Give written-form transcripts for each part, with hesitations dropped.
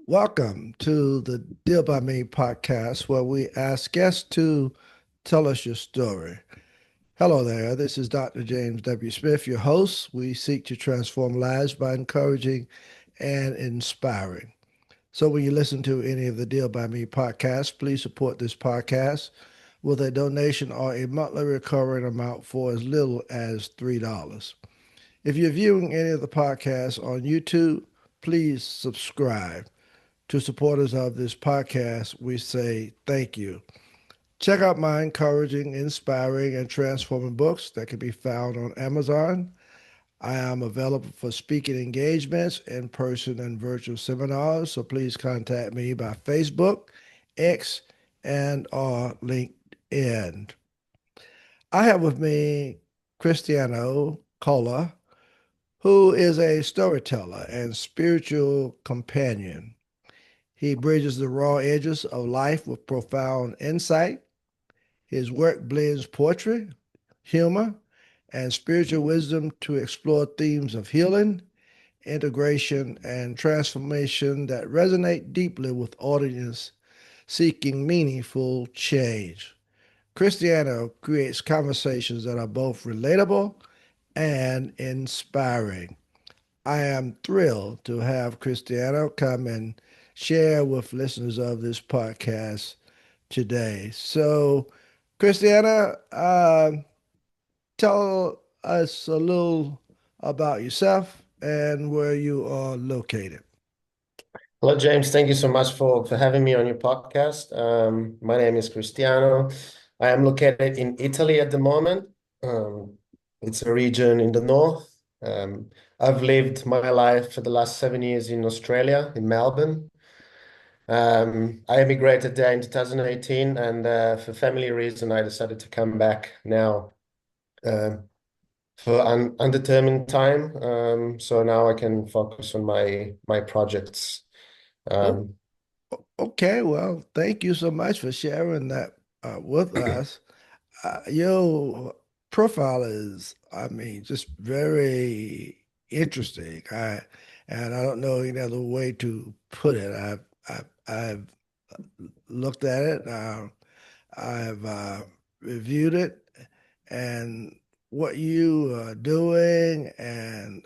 Welcome to the Deal by Me podcast, where we ask guests to tell us your story. Hello there, this is Dr. James W. Smith, your host. We seek to transform lives by encouraging and inspiring. So, when you listen to any of the Deal by Me podcasts, please support this podcast with a donation or a monthly recurring amount for as little as $3. If you're viewing any of the podcasts on YouTube, please subscribe. To supporters of this podcast, we say thank you. Check out my encouraging, inspiring, and transforming books that can be found on Amazon. I am available for speaking engagements, in person, and virtual seminars, so please contact me by Facebook, X, and or LinkedIn. I have with me Cristiano Colla, who is a storyteller and spiritual companion. He bridges the raw edges of life with profound insight. His work blends poetry, humor, and spiritual wisdom to explore themes of healing, integration, and transformation that resonate deeply with audiences seeking meaningful change. Cristiano creates conversations that are both relatable and inspiring. I am thrilled to have Cristiano come and share with listeners of this podcast today. So, Cristiana, tell us a little about yourself and where you are located. Hello, James. Thank you so much for having me on your podcast. My name is Cristiano. I am located in Italy at the moment. It's a region in the north. I've lived my life for the last 7 years in Australia, in Melbourne. I immigrated there in 2018, and for family reason, I decided to come back now for an undetermined time. So now I can focus on my projects. Oh, Um, okay. Well, thank you so much for sharing that with us. Your profile is, I mean, just very interesting. And I don't know any other way to put it. I've looked at it. I've reviewed it, and what you are doing and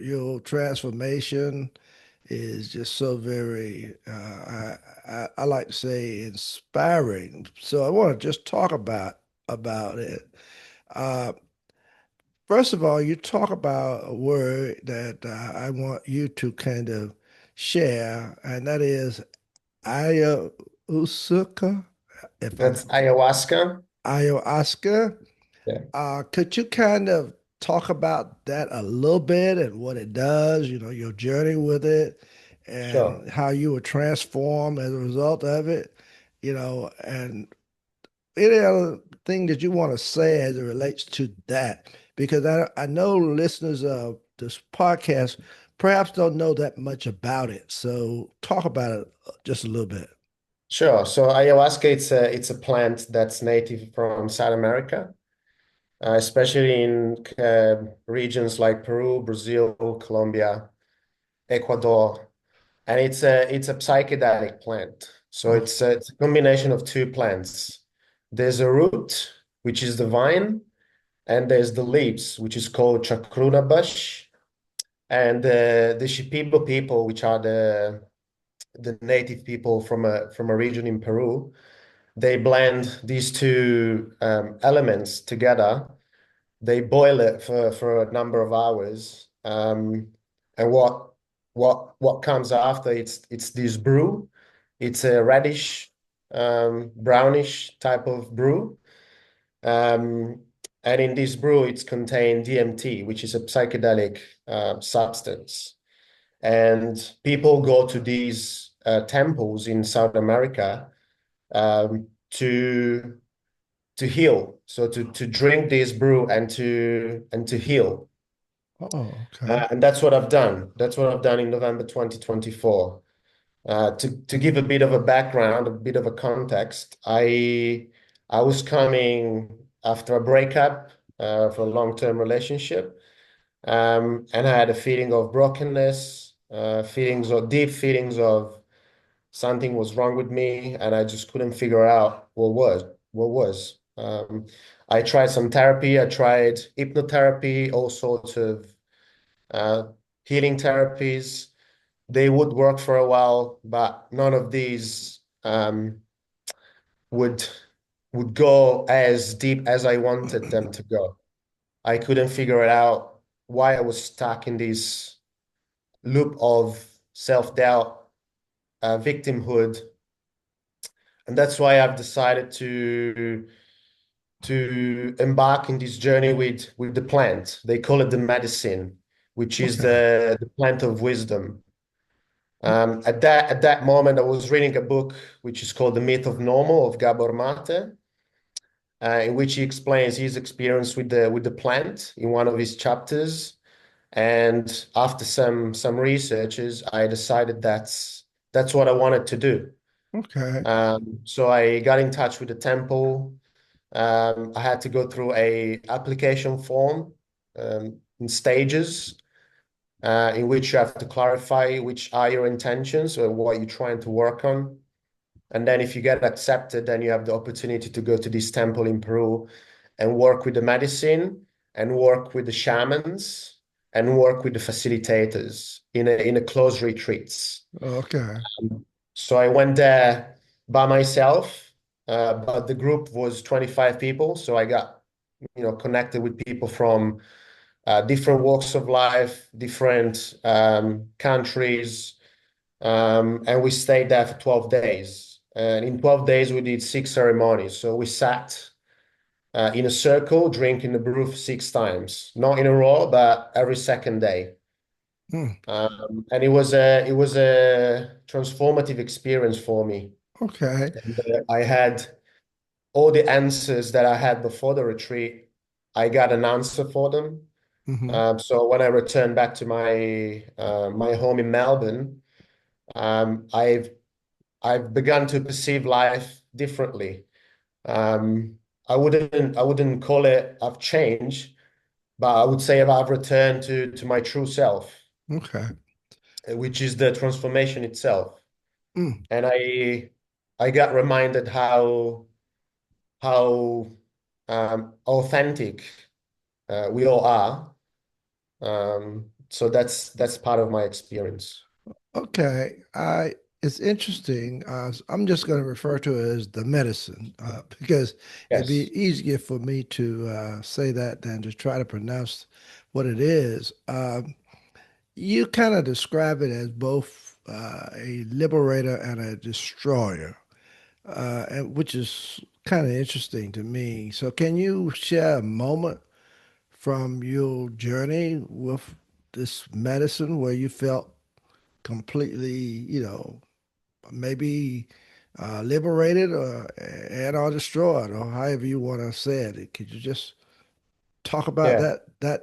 your transformation is just so very, I like to say, inspiring. So I want to just talk about it. Uh, First of all, you talk about a word that I want you to kind of share, and that is ayahuasca. If I'm that's ayahuasca. ayahuasca, Yeah, could you kind of talk about that a little bit and what it does, your journey with it sure. and how you were transformed as a result of it, and any other thing that you want to say as it relates to that? Because I know listeners of this podcast perhaps don't know that much about it. So talk about it just a little bit. Sure. So ayahuasca, it's a plant that's native from South America, especially in regions like Peru, Brazil, Colombia, Ecuador, and it's a psychedelic plant. So Oh, it's a combination of two plants. There's a root, which is the vine, and there's the leaves, which is called chacruna bush, and the Shipibo people, which are the native people from a region in Peru. They blend these two elements together. They boil it for a number of hours, and what comes after it's this brew. It's a reddish, brownish type of brew, um, and in this brew it's contained DMT, which is a psychedelic substance. And people go to these temples in South America um, to heal. So to drink this brew and to heal. oh, okay. And that's what I've done. That's what I've done in November 2024. To give a bit of a background, a bit of a context, I was coming after a breakup for a long-term relationship, and I had a feeling of brokenness, feelings or deep feelings of something was wrong with me, and I just couldn't figure out what was. I tried some therapy. I tried hypnotherapy, all sorts of uh, healing therapies. They would work for a while, but none of these would would go as deep as I wanted them to go. I couldn't figure it out why I was stuck in this loop of self-doubt, victimhood, and that's why I've decided to embark in this journey with the plant. They call it the medicine, which is Okay. the plant of wisdom. At that moment, I was reading a book which is called The Myth of Normal of Gabor Mate, in which he explains his experience with the plant in one of his chapters. And after some researches, I decided that's what I wanted to do. Okay. So I got in touch with the temple. I had to go through a application form in stages, in which you have to clarify which are your intentions or what you're trying to work on. And then if you get accepted, then you have the opportunity to go to this temple in Peru and work with the medicine and work with the shamans and work with the facilitators in a closed retreats. Okay. So I went there by myself, but the group was 25 people. So I got, connected with people from different walks of life, different countries, and we stayed there for 12 days. And in 12 days, we did six ceremonies. So we sat in a circle, drinking the brew for six times, not in a row, but every second day. Hmm. And it was a transformative experience for me. Okay. And, I had all the answers that I had before the retreat. I got an answer for them. Hmm. So when I returned back to my home in Melbourne, um, I've I've begun to perceive life differently. Um, I wouldn't call it I've changed, but I would say I've returned to my true self, Okay. which is the transformation itself. Mm. And I got reminded how authentic we all are. So that's part of my experience. Okay. It's interesting. I'm just going to refer to it as the medicine because it'd be Yes. easier for me to say that than to try to pronounce what it is. You kind of describe it as both a liberator and a destroyer, which is kind of interesting to me. So, can you share a moment from your journey with this medicine where you felt completely, maybe liberated or destroyed, or however you want to say it? Could you just talk about Yeah. that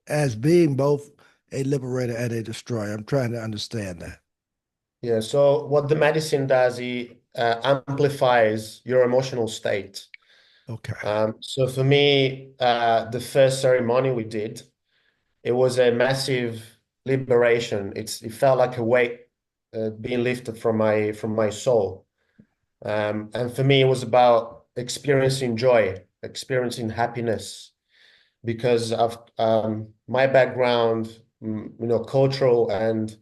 as being both a liberator and a destroyer? I'm trying to understand that. Yeah. So what the medicine does, it amplifies your emotional state. Okay. So for me, the first ceremony we did, it was a massive liberation. It felt like a weight being lifted from my soul. And for me, it was about experiencing joy, experiencing happiness, because of my background, cultural and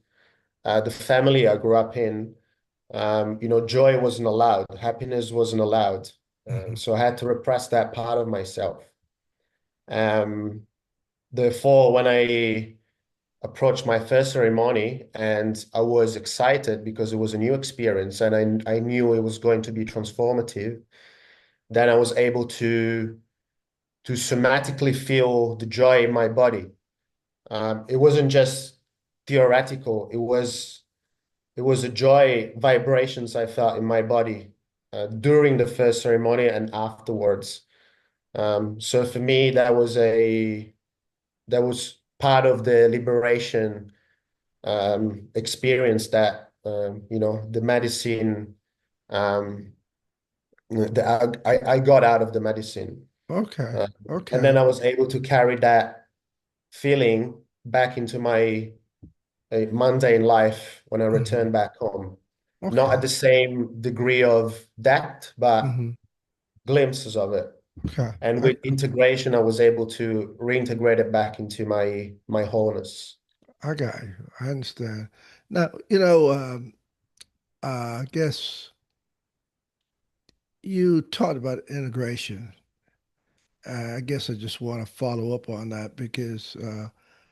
the family I grew up in. Joy wasn't allowed, happiness wasn't allowed. Mhm. So I had to repress that part of myself. Um, Therefore, when I approached my first ceremony, and I was excited because it was a new experience and I knew it was going to be transformative, then I was able to somatically feel the joy in my body. It wasn't just theoretical, it was a joy vibrations I felt in my body during the first ceremony and afterwards. So for me, that was part of the liberation experience that the medicine um, that I got out of the medicine. Okay. Uh, and then Okay. I was able to carry that feeling back into my a mundane life when I Hmm. returned back home. Not at Okay. the same degree of depth, but Hmm. glimpses of it. Okay. And with integration, I was able to reintegrate it back into my wholeness. I got you. I understand. Now, I guess you talked about integration. I guess I just want to follow up on that because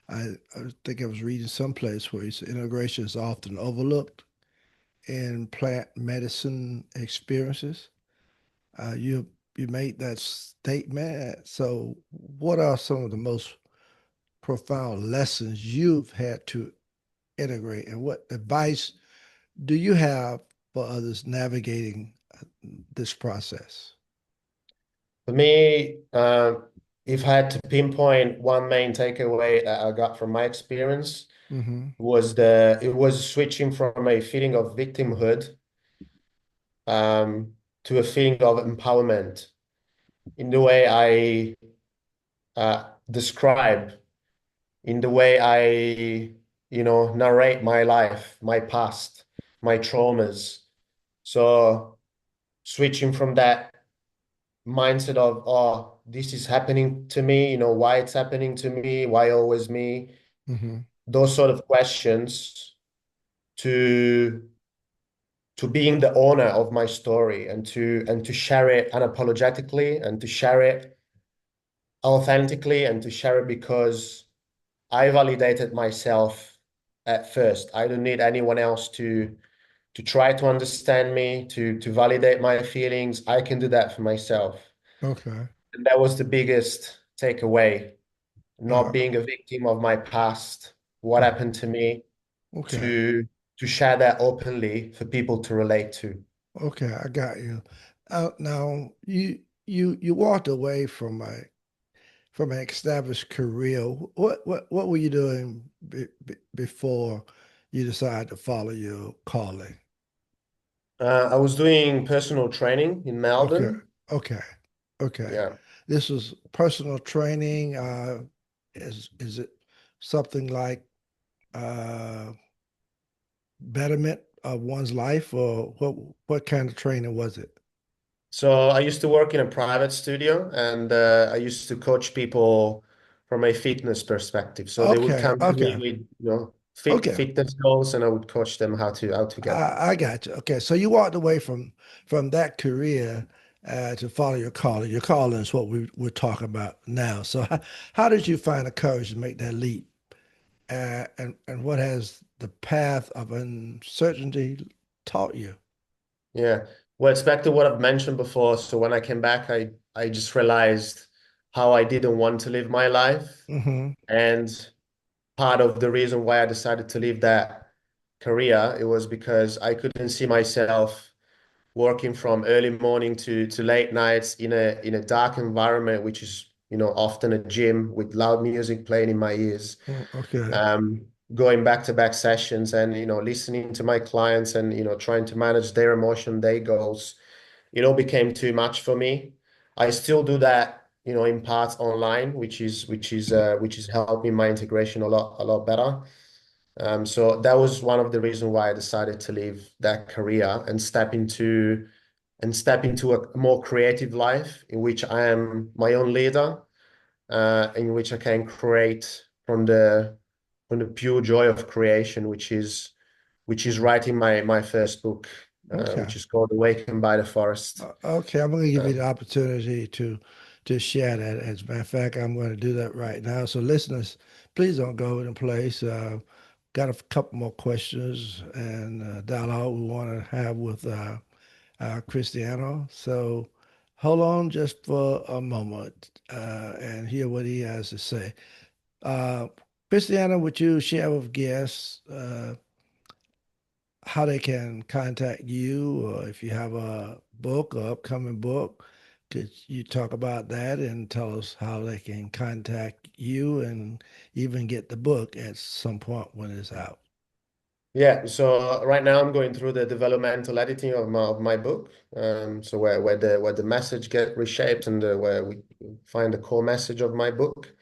I think I was reading someplace where you said integration is often overlooked in plant medicine experiences. You made that statement. So, what are some of the most profound lessons you've had to integrate, and what advice do you have for others navigating this process? For me, if I had to pinpoint one main takeaway that I got from my experience, Hmm. it was switching from a feeling of victimhood to a feeling of empowerment in the way I describe, in the way I, narrate my life, my past, my traumas. So switching from that mindset of, oh, this is happening to me, why it's happening to me, why always me, Hmm. those sort of questions to being the owner of my story and to share it unapologetically and to share it authentically and to share it because I validated myself at first. I don't need anyone else to try to understand me, to validate my feelings. I can do that for myself. Okay. And that was the biggest takeaway, not Uh, being a victim of my past, what happened to me, okay. to share that openly for people to relate to. Okay. I got you. Now you walked away from an established career. What were you doing before you decided to follow your calling? I was doing personal training in Okay. Melbourne. Okay. Okay. Yeah. This was personal training. Is it something like uh, betterment of one's life, or what kind of training was it? So I used to work in a private studio and I used to coach people from a fitness perspective. So they would Okay. come to me Okay. with, Okay. fitness goals and I would coach them how to get there. I got you. Okay. So you walked away from that career to follow your calling. Your calling is what we're talking about now. So how did you find the courage to make that leap? And what has the path of uncertainty taught you? Yeah. Well, it's back to what I've mentioned before. So when I came back, I just realized how I didn't want to live my life. Hmm. And part of the reason why I decided to leave that career, it was because I couldn't see myself working from early morning to late nights in a dark environment, which is, often a gym with loud music playing in my ears. Okay. Um, Going back to back sessions and, listening to my clients and, trying to manage their emotion, their goals, became too much for me. I still do that, in parts online, which is helping my integration a lot better. So that was one of the reasons why I decided to leave that career and step into a more creative life in which I am my own leader, in which I can create from the pure joy of creation, which is writing my first book, Okay. which is called Awakened by the Forest. Okay, I'm going to give you Um, the opportunity to share that. As a matter of fact, I'm going to do that right now. So, listeners, please don't go in place. Got a couple more questions and dialogue we want to have with Cristiano. So, hold on just for a moment and hear what he has to say. Uh, Cristiano, would you share with guests how they can contact you, or if you have a book or upcoming book, could you talk about that and tell us how they can contact you and even get the book at some point when it's out? yeah, so right now I'm going through the developmental editing of my book. So where the message get reshaped and where we find the core message of my book.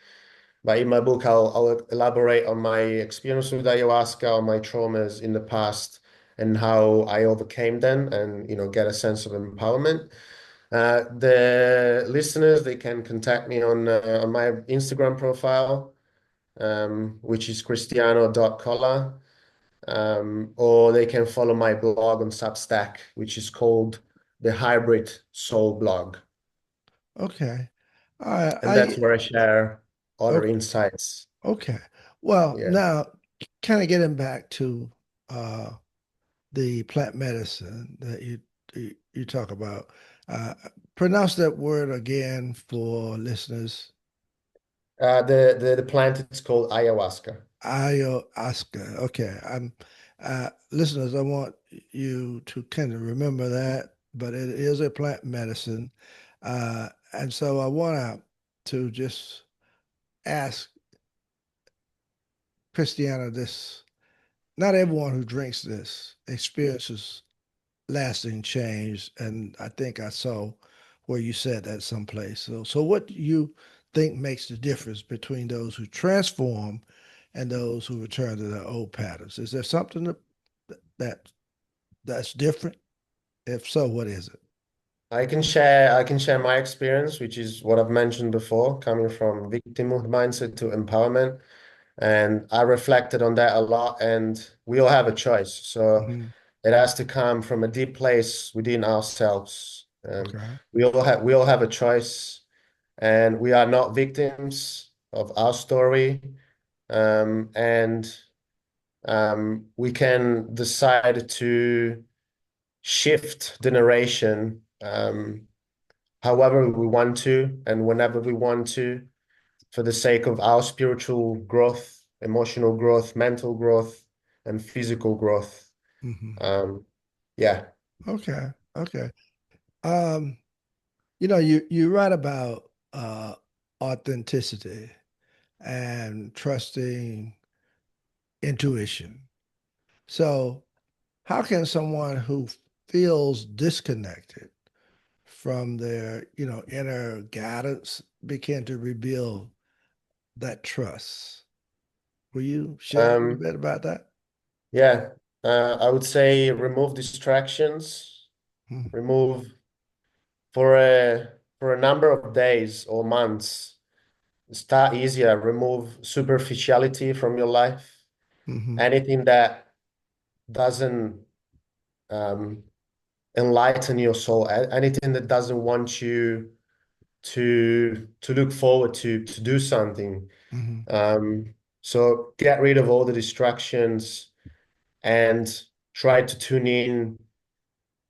But in my book, I'll elaborate on my experience with ayahuasca, on my traumas in the past, and how I overcame them, and get a sense of empowerment. The listeners, they can contact me on my Instagram profile, which is cristiano.colla, or they can follow my blog on Substack, which is called the Hybrid Soul Blog. Okay. All right. And that's where I share other Okay. insights. Okay. Well, Yeah. now kind of getting back to uh, the plant medicine that you talk about. Uh, Pronounce that word again for listeners. The plant is called ayahuasca. Ayahuasca. Okay. I'm listeners, I want you to kind of remember that, but it is a plant medicine. And so I want to just ask Christiana this. Not everyone who drinks this experiences lasting change. And I think I saw where you said that someplace. So what do you think makes the difference between those who transform and those who return to their old patterns? Is there something that that's different? If so, what is it? I can share my experience, which is what I've mentioned before, coming from victimhood mindset to empowerment. And I reflected on that a lot, and we all have a choice. So Hmm. it has to come from a deep place within ourselves. Okay. We all have a choice, and we are not victims of our story. And we can decide to shift the narration however we want to and whenever we want to, for the sake of our spiritual growth, emotional growth, mental growth, and physical growth. Hmm. Um, yeah. Okay. Okay. Um, you write about authenticity and trusting intuition. So, how can someone who feels disconnected from their, inner guidance begin to rebuild that trust? Will you share a little Um, bit about that? yeah. I would say remove distractions, Mm-hmm. remove for a number of days or months. Start easier, remove superficiality from your life. Mm-hmm. Anything that doesn't um, enlighten your soul, anything that doesn't want you to look forward to do something. Mm-hmm. So get rid of all the distractions and try to tune in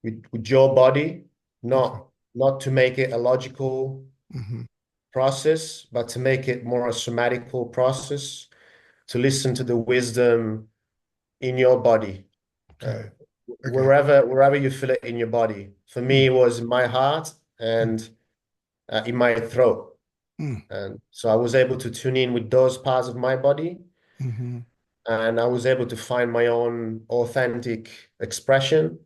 with your body, Okay. not to make it a logical Mm-hmm. process, but to make it more a somatical process, to listen to the wisdom in your body, uh, Okay. Okay. wherever you feel it in your body. For me, Mm. it was in my heart Mm. and in my throat. Mm. And so I was able to tune in with those parts of my body, Mm-hmm. and I was able to find my own authentic expression,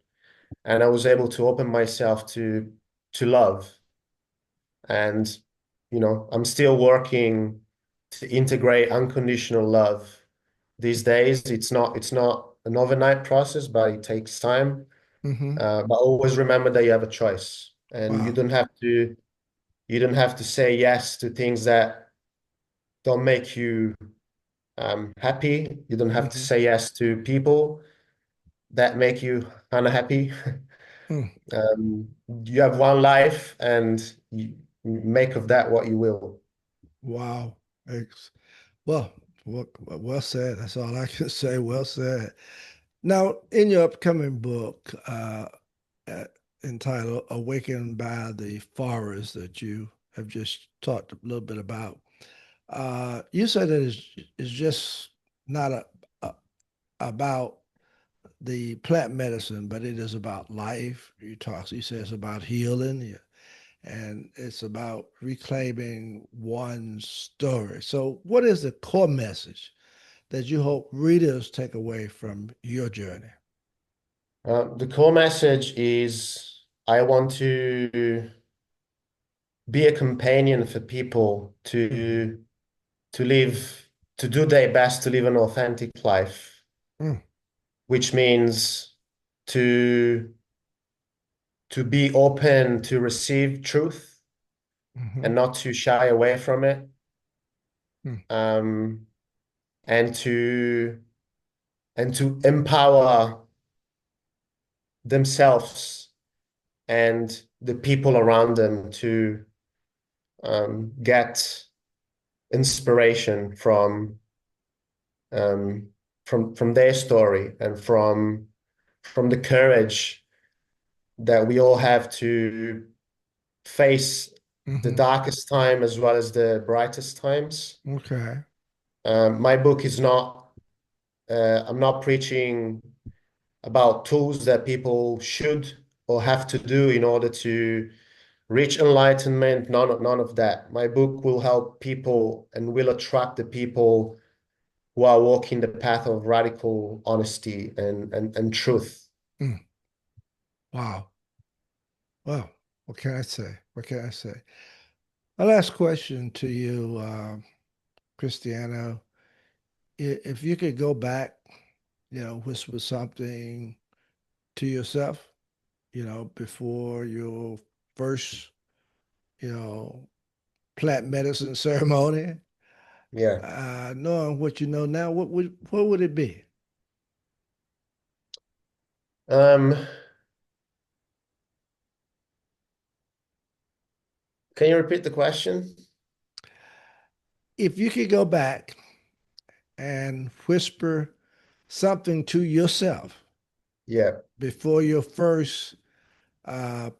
and I was able to open myself to love. And I'm still working to integrate unconditional love these days. It's not an overnight process, but it takes time. Mm-hmm. But always remember that you have a choice, and you Wow. don't have to you don't have to say yes to things that don't make you happy. You don't have to Mm-hmm. say yes to people that make you unhappy. Mm. Um, you have one life, and you make of that what you will. Wow. Well, well said. That's all I can say. Well said. Now, in your upcoming book, uh, entitled Awakened by the Forest, that you have just talked a little bit about, you said that it's just not about the plant medicine, but it is about life. You say it's about healing, yeah, and it's about reclaiming one's story. So, what is the core message that you hope readers take away from your journey? The core message is I want to be a companion for people Mm-hmm. to live, to do their best to live an authentic life, Mm, which means to to be open to receive truth hmm and not to shy away from it, mm, um, and to empower themselves and the people around them to get inspiration um, from their story and from the courage that we all have to face the hmm darkest time as well as the brightest times. Okay. My book is not, I'm not preaching about tools that people should or have to do in order to reach enlightenment. None of that. My book will help people and will attract the people who are walking the path of radical honesty and truth. Mm, wow. Wow. What can I say? What can I say? My last question to you, Cristiano, if you could go back, whisper something to yourself, before your first, you know, plant medicine ceremony, Yeah. knowing what you know now, what would it be? Um, can you repeat the question? If you could go back and whisper something to yourself Yeah. before your first uh,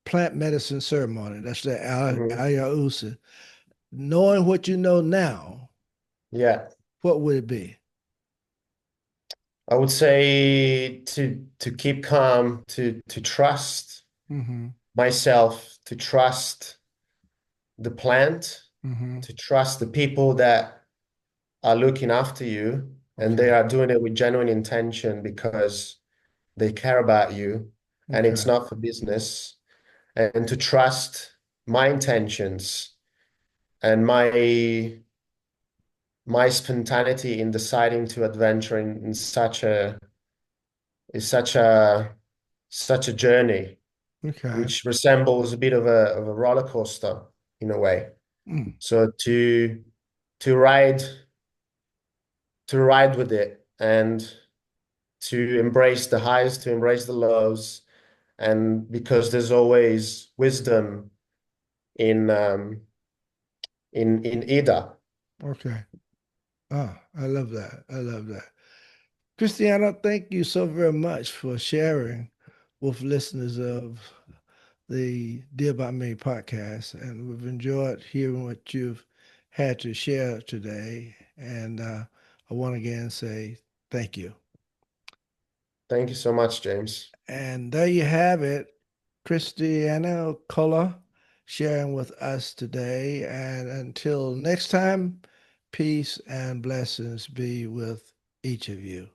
plant medicine ceremony, that's the Mhm. Ayahuasca, knowing what you know now, Yeah. what would it be? I would say to keep calm, to trust Mm-hmm. myself, to trust the plant, Mm-hmm. to trust the people that are looking after you, and they Okay. are doing it with genuine intention because they care about you, and it's Okay. not for business. And to trust my intentions and my spontaneity in deciding to adventure in is such a journey, Okay. which resembles a bit of a roller coaster in a way. Mm. So to ride to ride with it and to embrace the highs, to embrace the lows, and because there's always wisdom in in either. Okay. Oh, I love that. I love that. Cristiano, thank you so very much for sharing with listeners of the Dear by Me podcast. And we've enjoyed hearing what you've had to share today. And I want to again say thank you. Thank you so much, James. And there you have it, Cristiano Colla sharing with us today. And until next time, peace and blessings be with each of you.